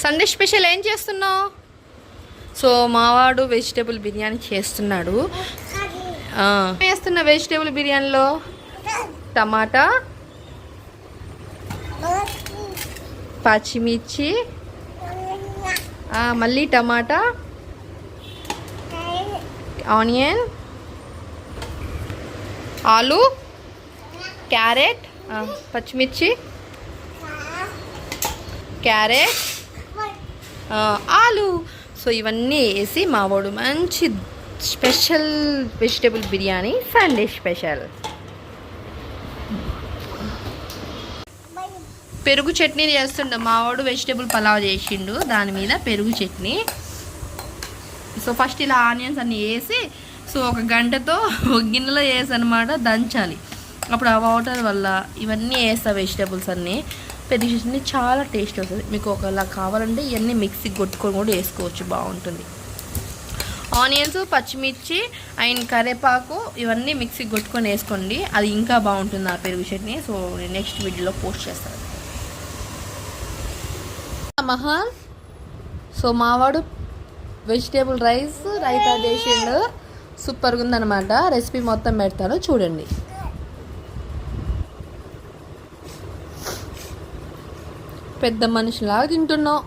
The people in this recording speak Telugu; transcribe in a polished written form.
సండే స్పెషల్ ఏం చేస్తున్నావు? సో మావాడు వెజిటేబుల్ బిర్యానీ చేస్తున్నాడు. చేస్తున్న వెజిటేబుల్ బిర్యానీలో టమాటా, పచ్చిమిర్చి, మళ్ళీ టమాటా, ఆనియన్, ఆలు, క్యారెట్, పచ్చిమిర్చి, క్యారెట్, ఆలు. సో ఇవన్నీ వేసి మావాడు మంచి special vegetable biryani Sunday special. పెరుగు చట్నీ చేస్తుండ మావాడు. వెజిటేబుల్ పలావ్ చేసిండు, దాని మీద పెరుగు చట్నీ. సో ఫస్ట్ ఇలా ఆనియన్స్ అన్నీ వేసి సో ఒక గంటతో ఒక గిన్నెలో వేసి అనమాట దంచాలి. అప్పుడు ఆ వాటర్ వల్ల ఇవన్నీ వేస్తా వెజిటేబుల్స్ అన్నీ. పెరుగు చట్నీ చాలా టేస్ట్ వస్తుంది. మీకు ఒకలా కావాలంటే ఇవన్నీ మిక్సీకి కొట్టుకొని కూడా వేసుకోవచ్చు, బాగుంటుంది. ఆనియన్స్, పచ్చిమిర్చి అండ్ కరివేపాకు ఇవన్నీ మిక్సీకి కొట్టుకొని వేసుకోండి, అది ఇంకా బాగుంటుంది ఆ పెరుగు చట్నీ. సో నేను నెక్స్ట్ వీడియోలో పోస్ట్ చేస్తాను. మహాన్. సో మావాడు వెజిటేబుల్ రైతా చేసిండు, సూపర్గా ఉందన్నమాట. రెసిపీ మొత్తం పెడతాను చూడండి. పెద్ద మనిషిలాగా తింటున్నావు.